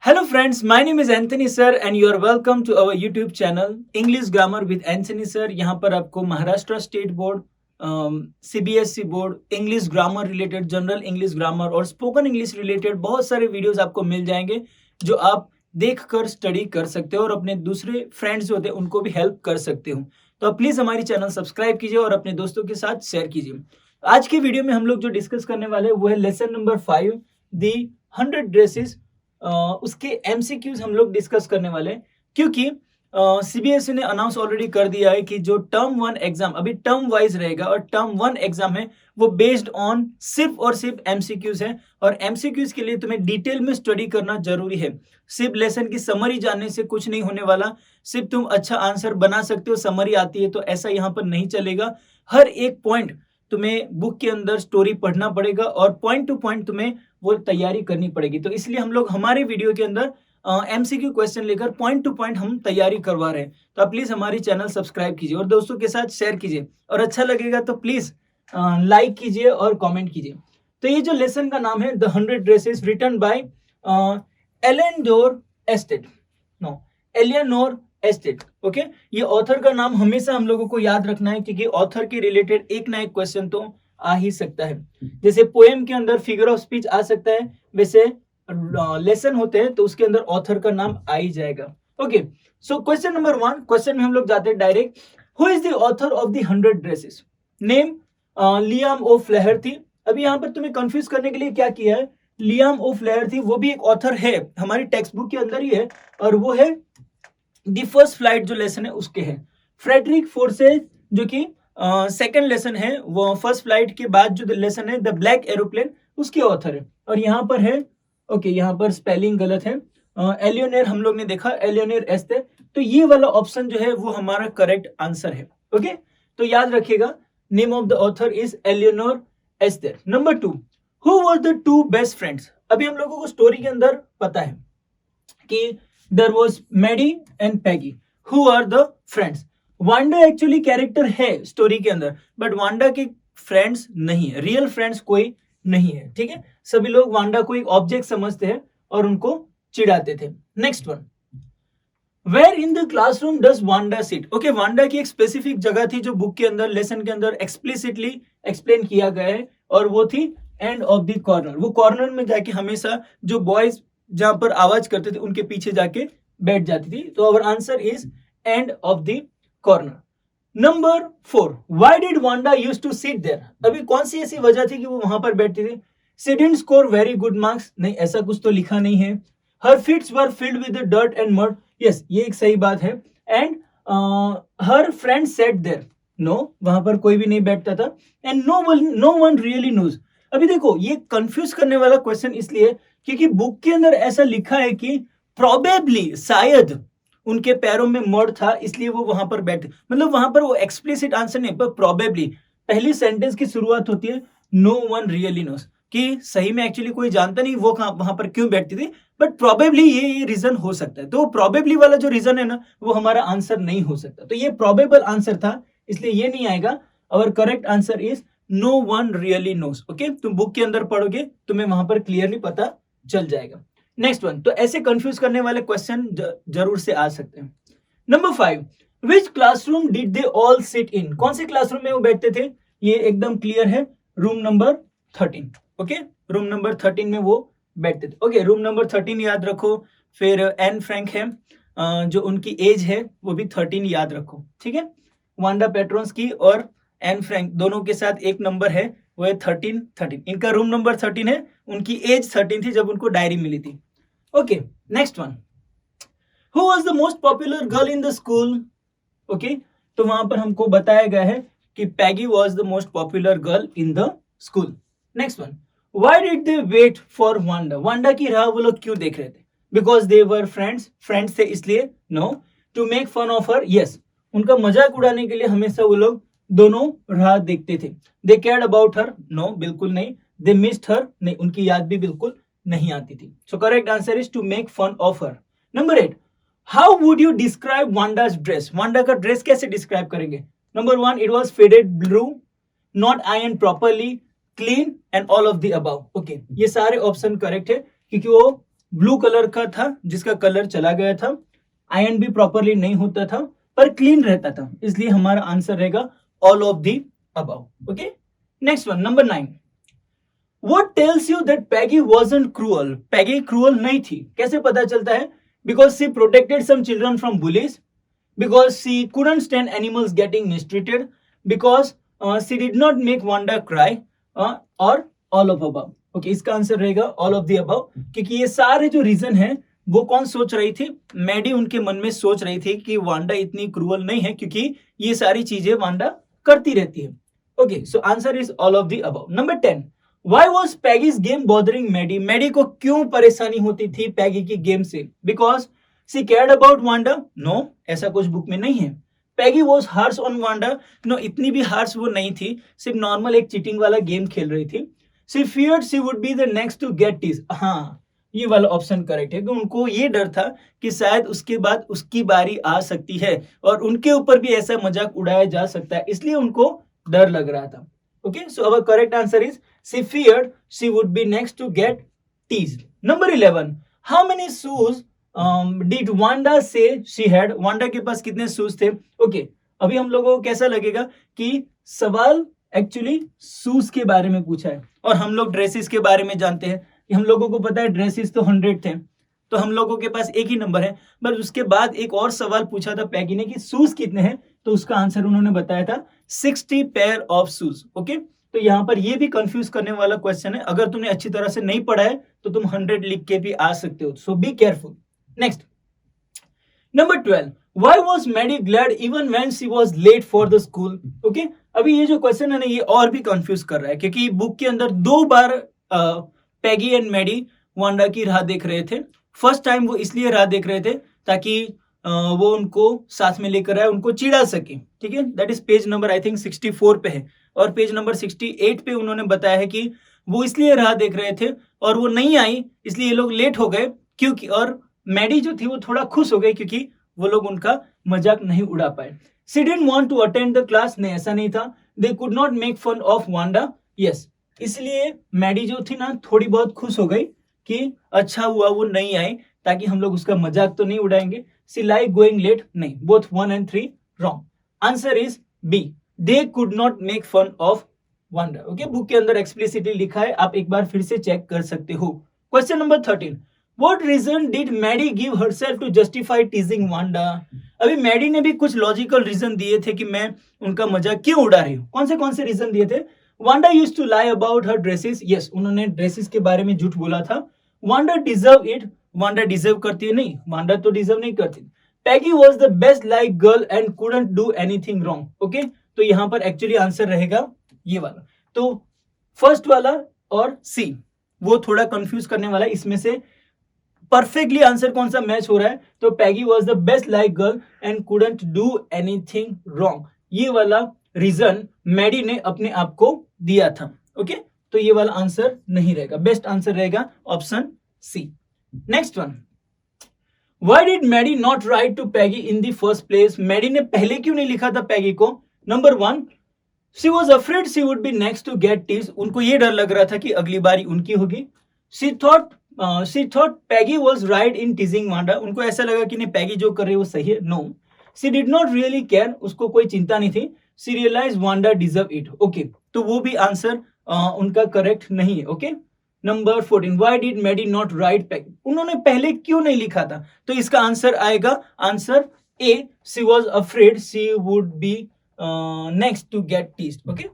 Hello friends, my name is Anthony sir and you are welcome to our YouTube channel English Grammar with Anthony sir। यहाँ पर आपको Maharashtra state board, CBSE board, English grammar related, general English grammar और spoken English related बहुत सारे videos आपको मिल जाएंगे जो आप देखकर स्टडी कर सकते हो और अपने दूसरे फ्रेंड्स जो होते हैं उनको भी हेल्प कर सकते हो। तो आप प्लीज़ हमारी चैनल सब्सक्राइब कीजिए और अपने दोस्तों के साथ शेयर कीजिए। आज की वीडियो में हम लोग जो डिस्कस करने वाले हैं वो है लेसन नंबर 5 दी 100 ड्रेसेस। उसके एमसीक्यूज हम लोग डिस्कस करने वाले हैं क्योंकि सीबीएसई ने अनाउंस ऑलरेडी कर दिया है कि जो टर्म 1 एग्जाम अभी टर्म वाइज रहेगा और टर्म 1 एग्जाम है वो बेस्ड ऑन सिर्फ और सिर्फ एमसीक्यूज है और एमसीक्यूज के लिए तुम्हें डिटेल में स्टडी करना जरूरी है। सिर्फ लेसन की समरी जानने से कुछ नहीं होने वाला, सिर्फ तुम अच्छा आंसर बना सकते हो समरी आती है तो ऐसा यहाँ पर नहीं चलेगा। हर एक पॉइंट तुम्हें बुक के अंदर स्टोरी पढ़ना पड़ेगा और पॉइंट टू पॉइंट तुम्हें वो तैयारी करनी पड़ेगी। तो इसलिए हम लोग हमारे वीडियो के अंदर एमसीक्यू क्वेश्चन लेकर पॉइंट टू पॉइंट हम तैयारी करवा रहे हैं। तो आप प्लीज हमारी चैनल सब्सक्राइब कीजिए और दोस्तों के साथ शेयर कीजिए और अच्छा लगेगा तो प्लीज लाइक कीजिए और कमेंट कीजिए। तो ये जो लेसन का नाम है the 100 dresses written by Eleanor Estes. Okay, ये ऑथर का नाम हमेशा हम लोगों को याद रखना है क्योंकि ऑथर के रिलेटेड एक ना एक क्वेश्चन तो आ ही सकता है। जैसे पोएम के अंदर फिगर ऑफ स्पीच आ सकता है, वैसे लेसन होते हैं तो उसके अंदर ऑथर का नाम आ ही जाएगा। Okay, so question number 1, question में हम लोग जाते हैं direct. Who is the author of the 100 dresses? Name Liam O'Flaherty. अभी यहाँ पर तुम्हें कंफ्यूज करने के लिए क्या किया है, लियाम ओ फ्लेहरथी वो भी एक ऑथर है, हमारी टेक्स्ट बुक के अंदर ही है और वो है दी फर्स्ट फ्लाइट जो लेसन है उसके है। फ्रेडरिक फोर्से जो कि सेकंड लेसन है, वो फर्स्ट फ्लाइट के बाद जो लेसन है द ब्लैक एरोप्लेन उसके ऑथर है। और यहाँ पर है, ओके यहाँ पर स्पेलिंग गलत है, एलियोनेर हम लोग ने देखा, एलियोनेर एस्ते। तो ये वाला ऑप्शन जो है वो हमारा करेक्ट आंसर है। ओके, तो याद रखिएगा name of the author is Eleanor Estes. Number 2, who were the 2 best friends? अभी हम लोगों को स्टोरी के अंदर पता है कि there was Maddie and Peggy who are the friends। Wanda actually character है स्टोरी के अंदर बट वांडा के फ्रेंड्स नहीं है, रियल फ्रेंड्स कोई नहीं है। ठीक है, सभी लोग वांडा को एक ऑब्जेक्ट समझते हैं और उनको चिढ़ाते थे। Next one, where in the classroom does Wanda sit? Okay, Wanda की एक स्पेसिफिक जगह थी जो बुक के अंदर लेसन के अंदर एक्सप्लिसिटली एक्सप्लेन किया गया है और वो थी एंड ऑफ द कॉर्नर। वो कॉर्नर में जाके हमेशा जो बॉयज जहां पर आवाज करते थे उनके पीछे जाके बैठ जाती थी। तो our answer is end of the corner. Number 4, why did Wanda used to sit there? अभी कौन सी ऐसी वजह थी कि वो वहां पर बैठती थी? She didn't score very good marks, नहीं ऐसा कुछ तो लिखा नहीं है। Her feet were filled with dirt and mud, yes ये एक सही बात है। And her friend sat there, no वहां पर कोई भी नहीं बैठता था। And no one really knows. अभी देखो ये कंफ्यूज करने वाला क्वेश्चन इसलिए क्योंकि बुक के अंदर ऐसा लिखा है कि प्रोबेबली शायद उनके पैरों में मड था इसलिए वो वहां पर बैठे, मतलब वहां पर वो एक्सप्लिसिट आंसर नहीं पर प्रोबेबली। पहली सेंटेंस की शुरुआत होती है नो वन रियली नोस, कि सही में एक्चुअली कोई जानता नहीं वो वहां पर क्यों बैठती थी, बट प्रोबेबली ये रीजन हो सकता है। तो प्रोबेबली वाला जो रीजन है ना वो हमारा आंसर नहीं हो सकता, तो ये प्रोबेबल आंसर था इसलिए ये नहीं आएगा। और correct answer is no one really knows. Okay, तुम बुक के अंदर पढ़ोगे तुम्हें वहां पर क्लियरली पता चल जाएगा। नेक्स्ट वन, तो ऐसे कंफ्यूज करने वाले क्वेश्चन जरूर से आ सकते हैं। Number 5, which classroom did they all sit in? कौन से क्लासरूम में वो बैठते थे? ये एकदम क्लियर है, room number 13। Okay, room number 13 में वो बैठते थे। ओके, रूम नंबर 13 याद रखो। फिर एन फ्रैंक है, जो उनकी एज है वो भी 13 याद रखो। ठीक है, वांडा पेट्रोन्स की और एन फ्रैंक दोनों के साथ एक नंबर है वो है 13। इनका रूम नंबर 13 है, उनकी एज 13 थी जब उनको डायरी मिली थी। Okay, next one, who was the most popular girl in the school? Okay, तो वहां पर हमको बताया गया है कि Peggy was the most popular girl in the school. Next one, why did they wait for Wanda? Wanda की राह वो लोग क्यों देख रहे थे? बिकॉज दे वर फ्रेंड्स थे इसलिए? No, to make fun of her, yes उनका मजाक उड़ाने के लिए हमेशा वो लोग दोनों राह देखते थे। दे केयर्ड अबाउट हर, नो बिल्कुल नहीं। दे मिस्ड हर, नहीं उनकी याद भी बिल्कुल नहीं आती थी। So correct answer is to make fun of her. Number 8, how would you describe Wanda's dress? Wanda का ड्रेस कैसे डिस्क्राइब करेंगे? Number 1, it was faded blue, not iron properly, clean and all of the above. Okay, ये सारे option correct है क्योंकि वो blue colour का था जिसका कलर चला गया था, आयरन भी प्रॉपरली नहीं होता था पर क्लीन रहता था, इसलिए हमारा आंसर रहेगा all of the above. Okay, next one number 9, What tells you that Peggy wasn't cruel? Peggy cruel नहीं थी, कैसे पता चलता है? Because she protected some children from bullies, because she couldn't stand animals getting mistreated, because she did not make Wanda cry, or all of above. Okay, इसका answer रहेगा all of the above, क्योंकि ये सारे जो reason है वो कौन सोच रही थी? मैडी उनके मन में सोच रही थी कि वांडा इतनी क्रूअल नहीं है, क्योंकि ये सारी चीजें वांडा करती रहती है। Okay, so answer is all of the above. Number 10, Why was Peggy's game bothering Maddie? Maddie को क्यों परेशानी होती थी पैगी की गेम से? Because she cared about Wanda? No, ऐसा कुछ बुक में नहीं है। Peggy was harsh on Wanda? No, इतनी भी harsh वो नहीं थी, सिर्फ नॉर्मल एक चीटिंग वाला गेम खेल रही थी। She feared she would be the next to get teased. हाँ, ये वाला ऑप्शन करेक्ट है कि उनको ये डर था कि शायद उसके बाद उसकी बारी आ सकती है और उनके ऊपर भी ऐसा मजाक उड़ाया जा सकता है, इसलिए उनको डर लग रहा था। Okay, so our correct answer is she feared she would be next to get teased. Number 11, how many shoes did Wanda say she had? Wanda के पास कितने shoes थे? Okay, अभी हम लोगों को कैसा लगेगा कि सवाल एक्चुअली शूज के बारे में पूछा है और हम लोग ड्रेसेस के बारे में जानते हैं कि हम लोगों को पता है ड्रेसेस तो 100 थे, तो हम लोगों के पास एक ही नंबर है। बट उसके बाद एक और सवाल पूछा था पैगी ने कि शूज कितने हैं, तो उसका आंसर उन्होंने बताया था 60 पेयर ऑफ शूज। ओके, तो यहाँ पर ये भी कंफ्यूज करने वाला क्वेश्चन है, अगर तुमने अच्छी तरह से नहीं पढ़ा है तो तुम 100 लिख के भी आ सकते हो, so be careful. Next, number 12, why was Maddie glad even when she was late for the school? Okay, अभी ये जो क्वेश्चन है ना ये और भी कंफ्यूज कर रहा है, क्योंकि बुक के अंदर 2 बार पैगी एंड मैडी वांडा की राह देख रहे थे। फर्स्ट टाइम वो इसलिए राह देख रहे थे ताकि वो उनको साथ में लेकर आए, उनको चिढ़ा सके, ठीक है। That is page number I think 64 पे है, और पेज नंबर 68 पे उन्होंने बताया है कि वो इसलिए राह देख रहे थे और वो नहीं आई इसलिए ये लोग लेट हो गए, क्योंकि और मैडी जो थी वो थोड़ा खुश हो गई क्योंकि वो लोग उनका मजाक नहीं उड़ा पाए। She didn't want to attend the class, नहीं ऐसा नहीं था। They could not make fun of Wanda, yes, इसलिए मैडी जो थी ना थोड़ी बहुत खुश हो गई कि अच्छा हुआ वो नहीं आई ताकि हम लोग उसका मजाक तो नहीं उड़ाएंगे। सी लाइक गोइंग लेट, नहीं, both 1 and 3 wrong. Answer is B, they could not make fun of Wanda. Okay, book के अंदर एक्सप्लिसिटली लिखा है, आप एक बार फिर से चेक कर सकते हो। Question number 13, What reason did Maddie give herself to justify teasing Wanda? अभी मैडी ने भी कुछ लॉजिकल रीजन दिए थे कि मैं उनका मजाक क्यों उड़ा रही हूँ। कौन से रीजन दिए थे? Wanda used to lie about her dresses. Yes, उन्होंने ड्रेसेस के बारे में झूठ बोला था। Wanda deserve it. Wanda deserve करती है? नहीं, Wanda तो डिजर्व नहीं करती। Peggy was the best like girl and couldn't do anything wrong. Okay, तो यहाँ पर एक्चुअली आंसर रहेगा ये वाला। तो फर्स्ट वाला और सी वो थोड़ा कंफ्यूज करने वाला है, इसमें से परफेक्टली आंसर कौन सा मैच हो रहा है? तो Peggy was the best like girl and couldn't do anything wrong, ये वाला रीजन मैडी ने अपने आप को दिया था। ओके, तो ये वाला आंसर नहीं रहेगा, बेस्ट आंसर रहेगा option C. Next one, why did Maddie not write to Peggy in the first place? Maddie ने पहले क्यों नहीं लिखा था पैगी को? Number 1, she was afraid she would be next to get tease, उनको ये डर लग रहा था कि अगली बारी उनकी होगी। She thought Peggy was right in टीजिंग Wanda, उनको ऐसा लगा कि नहीं पैगी जो कर रही है वो सही है। No, she did not really care, उसको कोई चिंता नहीं थी। She realize Wanda deserve it. Okay, तो वो भी आंसर उनका करेक्ट नहीं है। Okay, number 14, why did Maddie not write Peggy, उन्होंने पहले क्यों नहीं लिखा था? तो इसका आंसर आएगा answer A, she was afraid she would be next to get teased. Okay,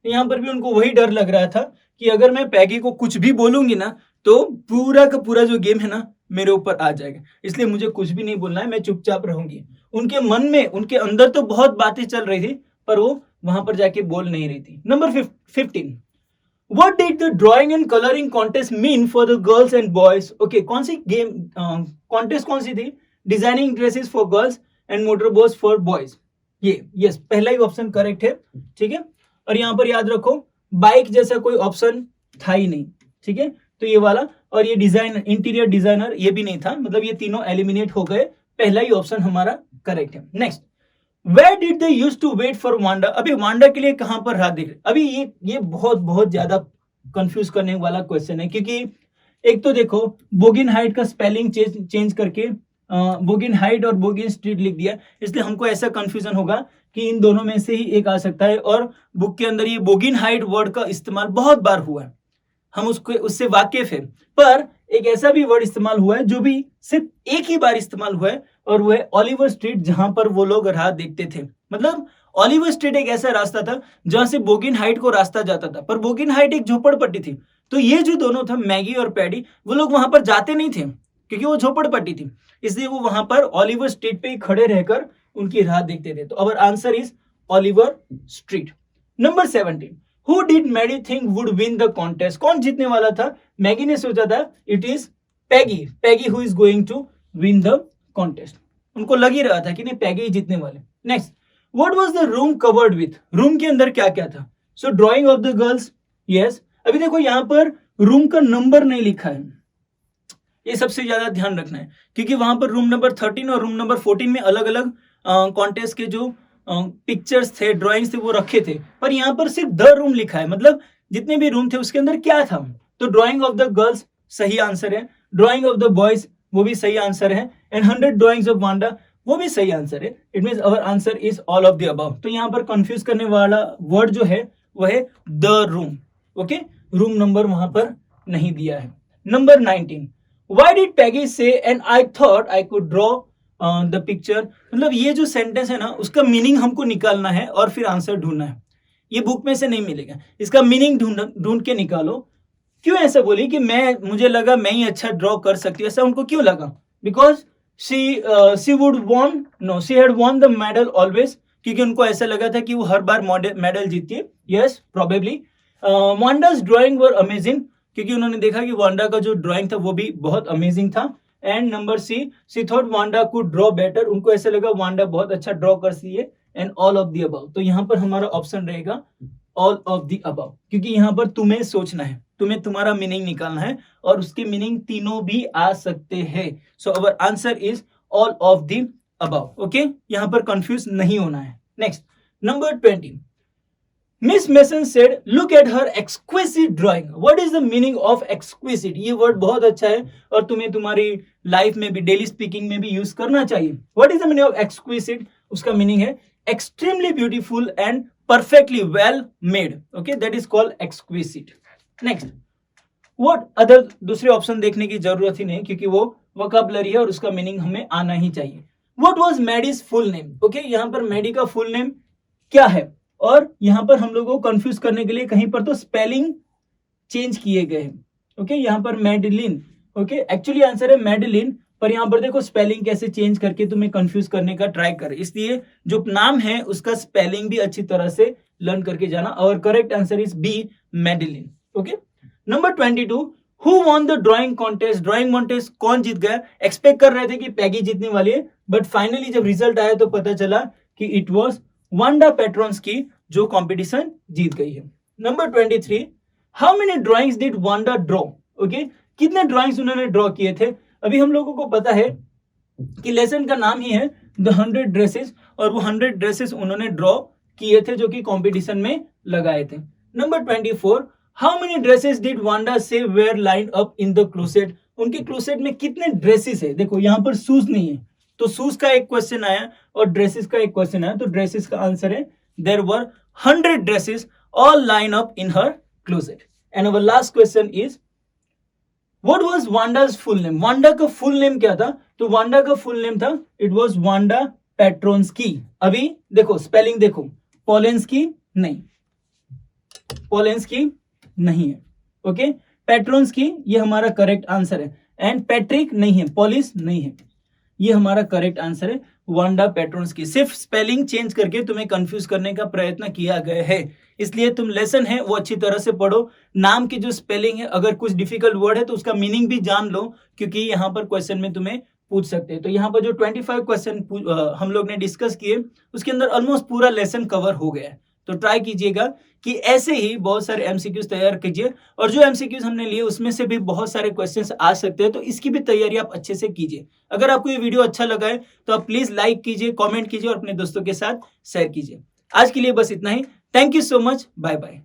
यहाँ पर भी उनको वही डर लग रहा था कि अगर मैं पैगी को कुछ भी बोलूंगी ना तो पूरा का पूरा जो गेम है ना मेरे ऊपर आ जाएगा, इसलिए मुझे कुछ भी नहीं बोलना है, मैं चुपचाप रहूंगी। उनके मन में, उनके अंदर तो बहुत बातें चल रही थी पर वो वहां पर जाके बोल नहीं रही थी। Number 15, what did the drawing and colouring contest mean for the girls and boys? Okay, कौन सी गेम कॉन्टेस्ट कौन सी थी? Designing dresses for girls and motor boats for boys. ये यस, पहला ही ऑप्शन करेक्ट है, ठीक है। और यहाँ पर याद रखो बाइक जैसा कोई ऑप्शन था ही नहीं, ठीक है, तो ये वाला, और ये डिजाइन इंटीरियर डिजाइनर ये भी नहीं था, मतलब ये तीनों एलिमिनेट हो गए, पहला ही ऑप्शन हमारा करेक्ट है। Next, where did they used to wait for Wanda? अभी वांडा के लिए कहां पर राह देख रहे? अभी ये बहुत ज्यादा कंफ्यूज करने वाला क्वेश्चन है, क्योंकि एक तो देखो बोगिन हाइट का स्पेलिंग चेंज करके बोगिन हाइट और बोगिन स्ट्रीट लिख दिया, इसलिए हमको ऐसा कंफ्यूजन होगा कि इन दोनों में से ही एक आ सकता है। और बुक के अंदर ये बोगिन हाइट वर्ड का इस्तेमाल बहुत बार हुआ है, हम उससे वाकिफ है, पर एक ऐसा भी वर्ड इस्तेमाल हुआ है जो भी सिर्फ एक ही बार इस्तेमाल हुआ है, और वो है ओलिवर स्ट्रीट, जहां पर वो लोग राह देखते थे। मतलब ओलिवर स्ट्रीट एक ऐसा रास्ता था जहां से बोगिन हाइट को रास्ता जाता था, पर बोगिन हाइट एक झोपड़पट्टी थी। तो ये जो दोनों था, मैगी और पैडी, वो लोग वहां पर जाते नहीं थे क्योंकि वो झोपड़पट्टी थी, इसलिए वो वहां पर ओलिवर स्ट्रीट पे ही खड़े रहकर उनकी राह देखते थे। तो our answer is Oliver Street. Number 17, who did Maggie think would win the contest? कौन जीतने वाला था? मैगी ने सोचा था it is Peggy, Peggy who is going to win the contest. उनको लग ही रहा था कि नहीं, पैगी ही जीतने वाले। Next, what was the room covered with? Room के अंदर क्या क्या था? सो drying of the girls, yes. अभी देखो यहाँ पर रूम का नंबर नहीं लिखा है, ये सबसे ज्यादा ध्यान रखना है, क्योंकि वहां पर रूम नंबर 13 और रूम नंबर 14 में अलग अलग कॉन्टेस्ट के जो पिक्चर्स थे, ड्राइंग्स थे, वो रखे थे, पर यहाँ पर सिर्फ द रूम लिखा है, मतलब जितने भी रूम थे उसके अंदर क्या था। तो ड्राइंग ऑफ द गर्ल्स सही आंसर है, ड्राइंग ऑफ द बॉयज वो भी सही आंसर है, एंड 100 ड्राइंग्स ऑफ वांडा वो भी सही आंसर है। It means our answer is all of the above. तो यहाँ पर कंफ्यूज करने वाला वर्ड जो है वो है the room. Okay, room number वहां पर नहीं दिया है। नंबर 19, व्हाई डिड पैगी से and I thought I could draw the picture? मतलब ये जो सेंटेंस है ना, उसका मीनिंग हमको निकालना है और फिर आंसर ढूंढना है। ये बुक में से नहीं मिलेगा, इसका मीनिंग ढूंढ के निकालो। क्यों ऐसा बोली कि मुझे लगा मैं ही अच्छा ड्रॉ कर सकती हूँ, ऐसा उनको क्यों लगा? Because she would won, no, she had won the medal always, क्योंकि उनको ऐसा लगा था कि वो हर बार मेडल जीती है। Yes, probably. Wanda's drawing were amazing, क्योंकि उन्होंने देखा कि वांडा का जो ड्राइंग था वो भी बहुत अमेजिंग था। And number C thought Wanda could draw better, उनको ऐसा लगा वांडा बहुत अच्छा ड्रॉ कर सकती है। And all of the above, तो यहाँ पर हमारा ऑप्शन रहेगा ऑल ऑफ द अबव, क्योंकि यहाँ पर तुम्हें सोचना है, तुम्हें तुम्हारा मीनिंग निकालना है, और उसके मीनिंग तीनों भी आ सकते हैं। So our answer is all of the above. Okay, यहाँ पर कंफ्यूज नहीं होना है। Next, number 20, Miss Mason said, "Look at her exquisite drawing." What is the meaning of exquisite? ये वर्ड बहुत अच्छा है और तुम्हें तुम्हारी लाइफ में भी, डेली स्पीकिंग में भी यूज करना चाहिए। What is the meaning of exquisite? उसका मीनिंग है extremely beautiful and perfectly well made. Okay, that is called exquisite. Next, what other? दूसरे ऑप्शन देखने की जरूरत ही नहीं, क्योंकि वो वोकैबुलरी है और उसका मीनिंग हमें आना ही चाहिए। What was Maddie's full name? Okay, यहाँ पर मैडी का फुल नेम क्या है? और यहां पर हम लोगों को कंफ्यूज करने के लिए कहीं पर तो स्पेलिंग चेंज किए गए हैं। ओके, यहां पर मैडलिन, ओके, एक्चुअली आंसर है मैडलिन, पर यहां पर देखो स्पेलिंग कैसे चेंज करके तुम्हें कंफ्यूज करने का ट्राई कर, इसलिए जो नाम है उसका स्पेलिंग भी अच्छी तरह से लर्न करके जाना। और correct answer is B, Madeline. Okay, number 22, who won the drawing contest? Drawing contest कौन जीत गया? एक्सपेक्ट कर रहे थे कि पैगी जीतने वाली है, बट फाइनली जब रिजल्ट आया तो पता चला कि इट वॉज वांडा पेट्रॉन्स की जो कंपटीशन जीत गई है। Number 23, how many drawings did Wanda draw? Okay, कितने ड्राइंग्स उन्होंने ड्रॉ किए थे? अभी हम लोगों को पता है कि लेसन का नाम ही है द 100 ड्रेसेस, और वो 100 ड्रेसेस उन्होंने ड्रॉ किए थे जो कि कंपटीशन में लगाए थे। Number 24, how many dresses did Wanda say were line up in the closet? उनके क्लोसेट में कितने ड्रेसेस है? देखो यहाँ पर शूज नहीं है, तो शूज का एक क्वेश्चन आया और ड्रेसेस का एक क्वेश्चन आया, तो ड्रेसेस का आंसर है there were 100 dresses all line up in her closet. And our last question is, what was Wanda's full name? Wanda का फुल नेम क्या था? तो वांडा का फुल नेम था, इट वाज वांडा पेट्रोन्स्की। अभी देखो स्पेलिंग देखो, पोलेंस्की नहीं, पोलेंस्की नहीं है। ओके, पेट्रोन्स्की ये हमारा करेक्ट आंसर है, एंड पैट्रिक नहीं है, पॉलिस नहीं है, ये हमारा करेक्ट आंसर है वांडा पेट्रोन्स्की। सिर्फ स्पेलिंग चेंज करके तुम्हें कंफ्यूज करने का प्रयत्न किया गया है, इसलिए तुम लेसन है वो अच्छी तरह से पढ़ो। नाम की जो स्पेलिंग है, अगर कुछ डिफिकल्ट वर्ड है तो उसका मीनिंग भी जान लो, क्योंकि यहाँ पर क्वेश्चन में तुम्हें पूछ सकते हैं। तो यहाँ पर जो 25 क्वेश्चन हम लोग ने डिस्कस किए, उसके अंदर ऑलमोस्ट पूरा लेसन कवर हो गया है। तो ट्राई कीजिएगा कि ऐसे ही बहुत सारे एमसीक्यूज तैयार कीजिए, और जो एमसीक्यूज हमने लिए उसमें से भी बहुत सारे क्वेश्चंस आ सकते हैं, तो इसकी भी तैयारी आप अच्छे से कीजिए। अगर आपको ये वीडियो अच्छा लगा है तो आप प्लीज लाइक कीजिए, कमेंट कीजिए और अपने दोस्तों के साथ शेयर कीजिए। आज के लिए बस इतना ही। Thank you so much, bye bye.